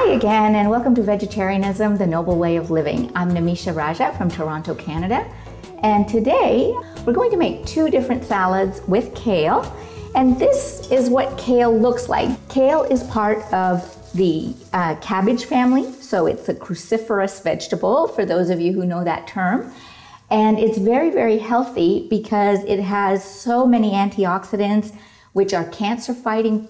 Hi again, and welcome to Vegetarianism, the Noble Way of Living. I'm Nimisha Raja from Toronto, Canada, and today we're going to make two different salads with kale, and this is what kale looks like. Kale is part of the cabbage family, so it's a cruciferous vegetable, for those of you who know that term. And it's very, very healthy because it has so many antioxidants, which are cancer-fighting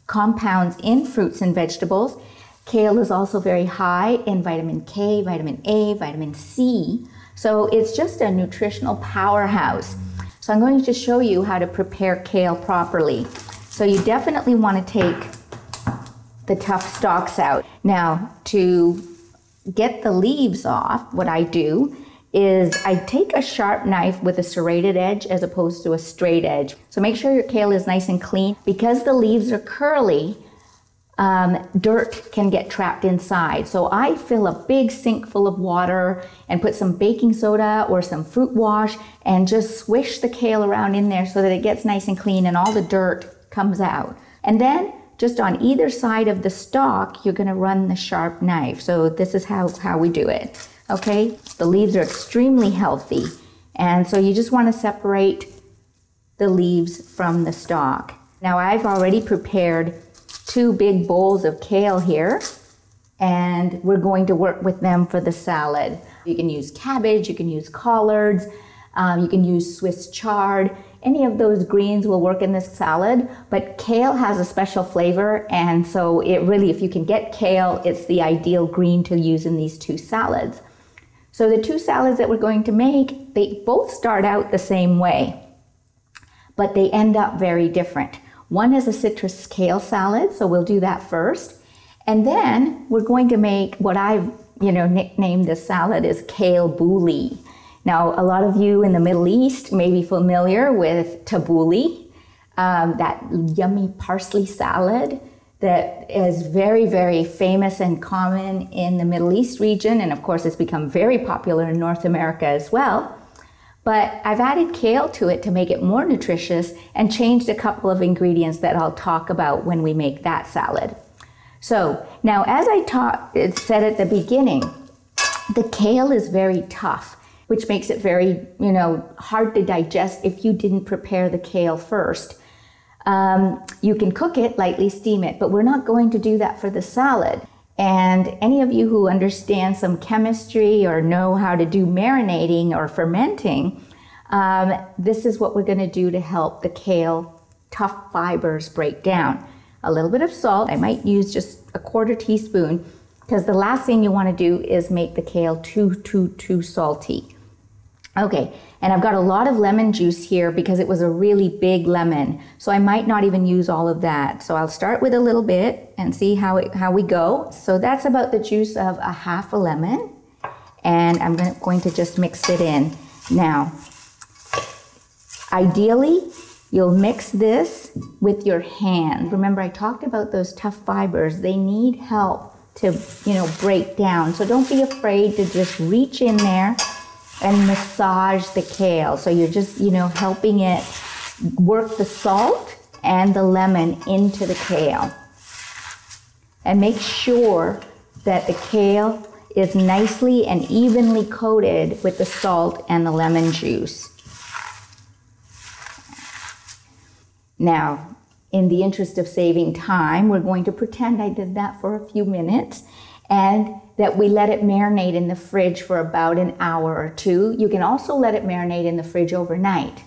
compounds in fruits and vegetables. Kale is also very high in vitamin K, vitamin A, vitamin C. So it's just a nutritional powerhouse. So I'm going to just show you how to prepare kale properly. So you definitely want to take the tough stalks out. Now, to get the leaves off, what I do is I take a sharp knife with a serrated edge as opposed to a straight edge. So make sure your kale is nice and clean. Because the leaves are curly, dirt can get trapped inside. So I fill a big sink full of water and put some baking soda or some fruit wash and just swish the kale around in there so that it gets nice and clean and all the dirt comes out. And then just on either side of the stalk, you're gonna run the sharp knife. So this is how we do it. Okay, the leaves are extremely healthy, and so you just want to separate the leaves from the stalk. Now I've already prepared 2 big bowls of kale here, and we're going to work with them for the salad. You can use cabbage, you can use collards, you can use Swiss chard. Any of those greens will work in this salad, but kale has a special flavor, and so it really, if you can get kale, it's the ideal green to use in these 2 salads. So the 2 salads that we're going to make, they both start out the same way, but they end up very different. One is a citrus kale salad, so we'll do that first. And then we're going to make what I've nicknamed this salad is kale bouli. Now, a lot of you in the Middle East may be familiar with tabbouleh, that yummy parsley salad that is very, very famous and common in the Middle East region, and of course it's become very popular in North America as well. But I've added kale to it to make it more nutritious and changed a couple of ingredients that I'll talk about when we make that salad. So now, as I said at the beginning, the kale is very tough, which makes it very, hard to digest if you didn't prepare the kale first. You can cook it, lightly steam it, but we're not going to do that for the salad. And any of you who understand some chemistry or know how to do marinating or fermenting, this is what we're going to do to help the kale tough fibers break down. A little bit of salt. I might use just a 1/4 teaspoon, because the last thing you want to do is make the kale too salty. Okay, and I've got a lot of lemon juice here because it was a really big lemon, so I might not even use all of that. So I'll start with a little bit and see how we go. So that's about the juice of a 1/2 lemon, and I'm going to just mix it in. Now, ideally, you'll mix this with your hand. Remember, I talked about those tough fibers. They need help to, break down. So don't be afraid to just reach in there and massage the kale. So you're just, helping it work the salt and the lemon into the kale. And make sure that the kale is nicely and evenly coated with the salt and the lemon juice. Now, in the interest of saving time, we're going to pretend I did that for a few minutes, and that we let it marinate in the fridge for about an hour or 2. You can also let it marinate in the fridge overnight.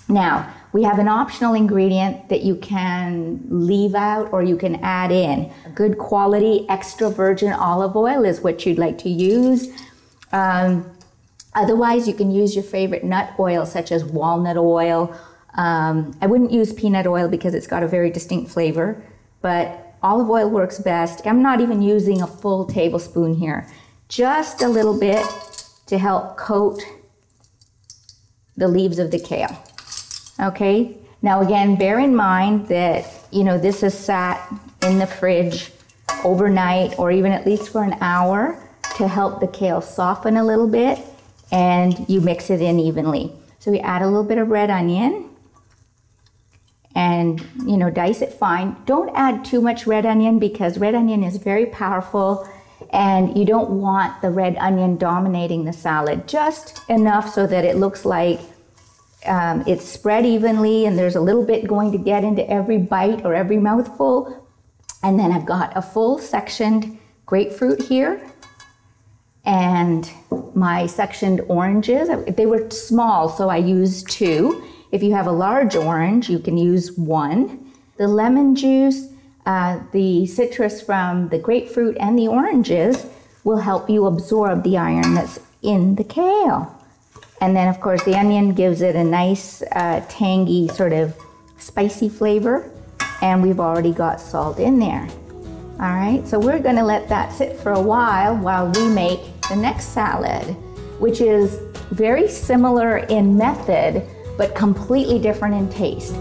Now, we have an optional ingredient that you can leave out or you can add in. Good quality extra virgin olive oil is what you'd like to use. Otherwise, you can use your favorite nut oil, such as walnut oil. I wouldn't use peanut oil because it's got a very distinct flavor, but olive oil works best. I'm not even using a full tablespoon here. Just a little bit to help coat the leaves of the kale. Okay? Now again, bear in mind that, this is sat in the fridge overnight or even at least for an hour to help the kale soften a little bit, and you mix it in evenly. So we add a little bit of red onion, and, dice it fine. Don't add too much red onion because red onion is very powerful and you don't want the red onion dominating the salad. Just enough so that it looks like it's spread evenly and there's a little bit going to get into every bite or every mouthful. And then I've got a full sectioned grapefruit here and my sectioned oranges. They were small, so I used 2. If you have a large orange, you can use 1. The lemon juice, the citrus from the grapefruit and the oranges will help you absorb the iron that's in the kale. And then, of course, the onion gives it a nice, tangy, sort of spicy flavor. And we've already got salt in there. All right, so we're gonna let that sit for a while we make the next salad, which is very similar in method, but completely different in taste.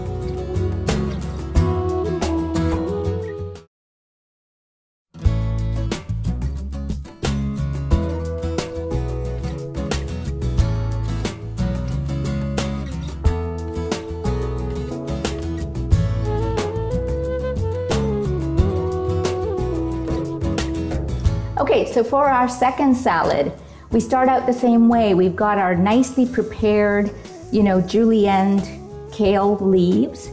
Okay, so for our second salad, we start out the same way. We've got our nicely prepared, julienne kale leaves.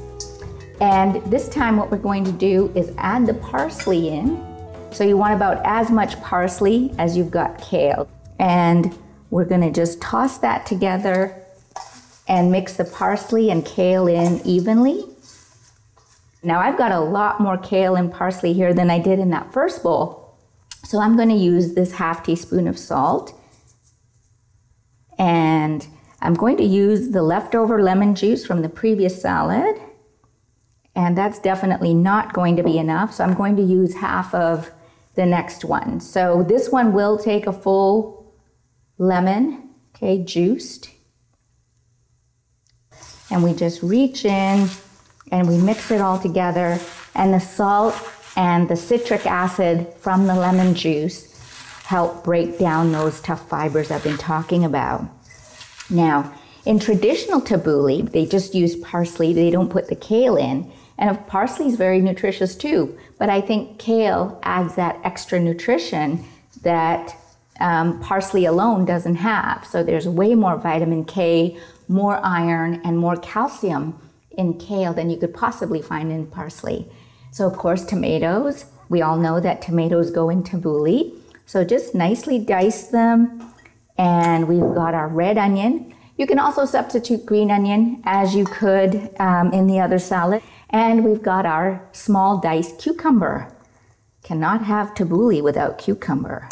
And this time what we're going to do is add the parsley in. So you want about as much parsley as you've got kale. And we're gonna just toss that together and mix the parsley and kale in evenly. Now I've got a lot more kale and parsley here than I did in that first bowl. So I'm going to use this half teaspoon of salt, and I'm going to use the leftover lemon juice from the previous salad, and that's definitely not going to be enough, so I'm going to use half of the next one. So this one will take a full lemon, okay, juiced, and we just reach in and we mix it all together, and the salt and the citric acid from the lemon juice help break down those tough fibers I've been talking about. Now, in traditional tabbouleh, they just use parsley. They don't put the kale in. And parsley is very nutritious too, but I think kale adds that extra nutrition that parsley alone doesn't have. So there's way more vitamin K, more iron, and more calcium in kale than you could possibly find in parsley. So of course, tomatoes, we all know that tomatoes go in tabbouleh. So just nicely dice them. And we've got our red onion. You can also substitute green onion as you could in the other salad. And we've got our small diced cucumber. Cannot have tabbouleh without cucumber.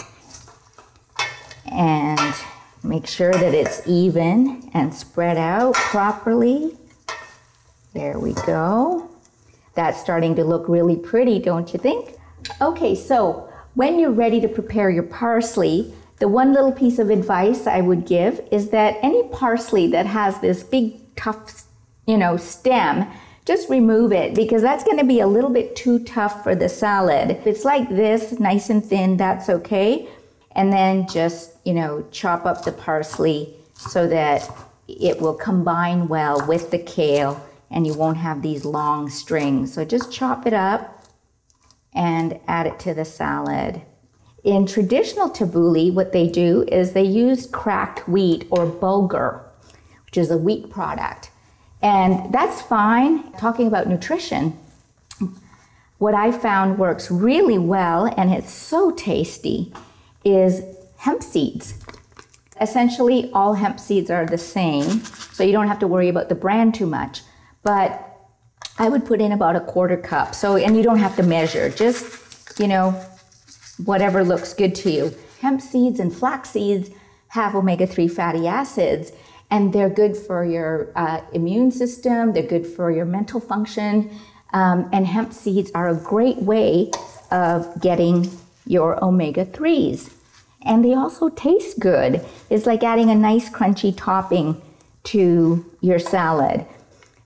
And make sure that it's even and spread out properly. There we go. That's starting to look really pretty, don't you think? Okay, so when you're ready to prepare your parsley, the one little piece of advice I would give is that any parsley that has this big tough, stem, just remove it because that's going to be a little bit too tough for the salad. If it's like this, nice and thin, that's okay. And then just, chop up the parsley so that it will combine well with the kale and you won't have these long strings. So just chop it up and add it to the salad. In traditional tabbouleh, what they do is they use cracked wheat or bulgur, which is a wheat product. And that's fine. Talking about nutrition, what I found works really well, and it's so tasty, is hemp seeds. Essentially, all hemp seeds are the same, so you don't have to worry about the brand too much. But I would put in about a 1/4 cup. So, and you don't have to measure, just, whatever looks good to you. Hemp seeds and flax seeds have omega-3 fatty acids, and they're good for your immune system, they're good for your mental function, and hemp seeds are a great way of getting your omega-3s. And they also taste good. It's like adding a nice crunchy topping to your salad.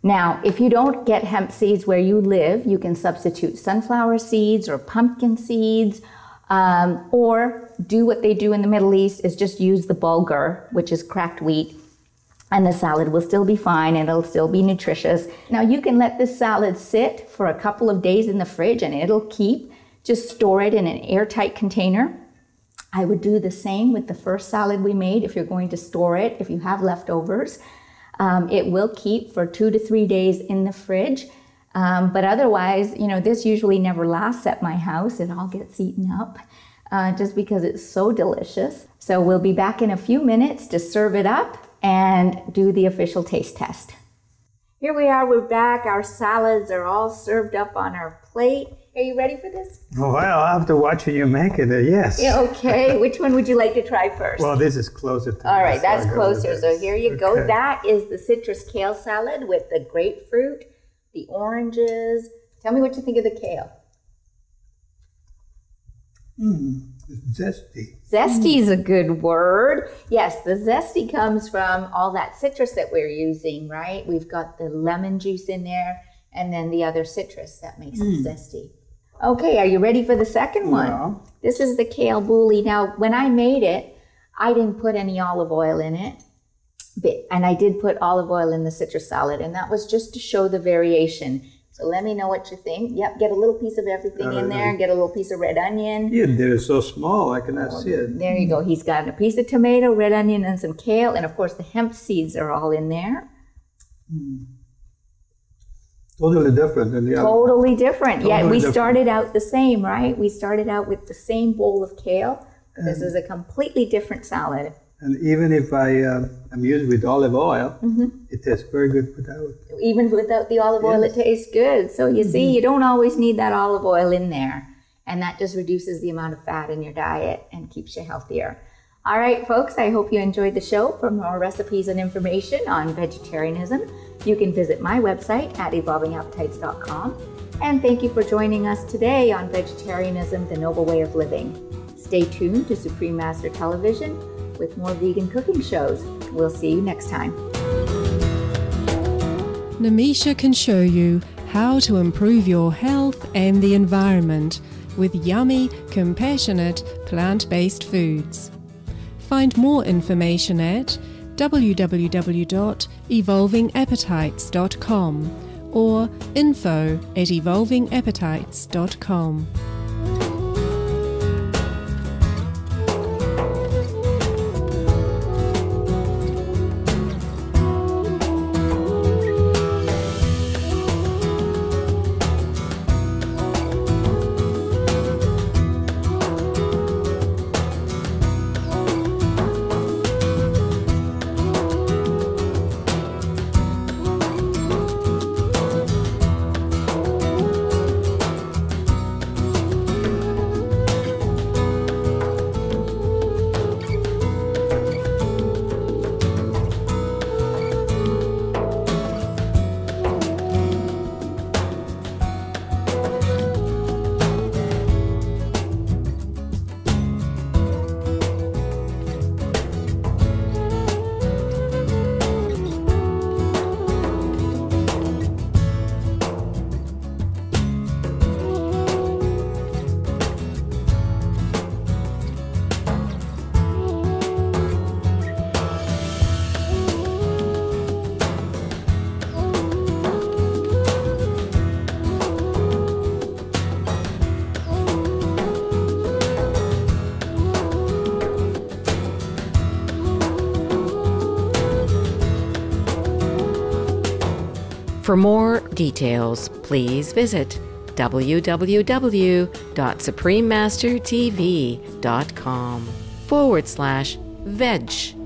Now, if you don't get hemp seeds where you live, you can substitute sunflower seeds or pumpkin seeds, or do what they do in the Middle East is just use the bulgur, which is cracked wheat. and the salad will still be fine and it'll still be nutritious. Now you can let this salad sit for a couple of days in the fridge and it'll keep. Just store it in an airtight container. I would do the same with the first salad we made if you're going to store it, if you have leftovers. It will keep for 2 to 3 days in the fridge. But otherwise, you know, this usually never lasts at my house. It all gets eaten up just because it's so delicious. So we'll be back in a few minutes to serve it up and do the official taste test. Here we are, we're back. Our salads are all served up on our plate. Are you ready for this? Well, after watching you make it, yes. Yeah, okay. Which one would you like to try first? Well, this is closer to all right, that's closer. So here you go. Okay. That is the citrus kale salad with the grapefruit, the oranges. Tell me what you think of the kale. It's zesty. Zesty is a good word. Yes, the zesty comes from all that citrus that we're using, right? We've got the lemon juice in there and then the other citrus that makes it zesty. Okay, are you ready for the second one? Yeah. This is the kale bouilli. Now, when I made it, I didn't put any olive oil in it. And I did put olive oil in the citrus salad, and that was just to show the variation. So let me know what you think. Yep, get a little piece of everything in there, and get a little piece of red onion. Yeah, they're so small, I cannot see it. There you go. He's got a piece of tomato, red onion, and some kale, and of course the hemp seeds are all in there. Totally different than the other. Totally different. Totally Yeah, we different. started out the same, right? We started out with the same bowl of kale. This is a completely different salad. And even if I'm used with olive oil, it tastes very good without. Even without the olive oil, it tastes good. So you see, you don't always need that olive oil in there. And that just reduces the amount of fat in your diet and keeps you healthier. All right, folks, I hope you enjoyed the show. For more recipes and information on vegetarianism, you can visit my website at evolvingappetites.com. And thank you for joining us today on Vegetarianism, the Noble Way of Living. Stay tuned to Supreme Master Television with more vegan cooking shows. We'll see you next time. Nimisha can show you how to improve your health and the environment with yummy, compassionate, plant-based foods. Find more information at www.evolvingappetites.com or info@evolvingappetites.com. For more details, please visit www.suprememastertv.com/veg.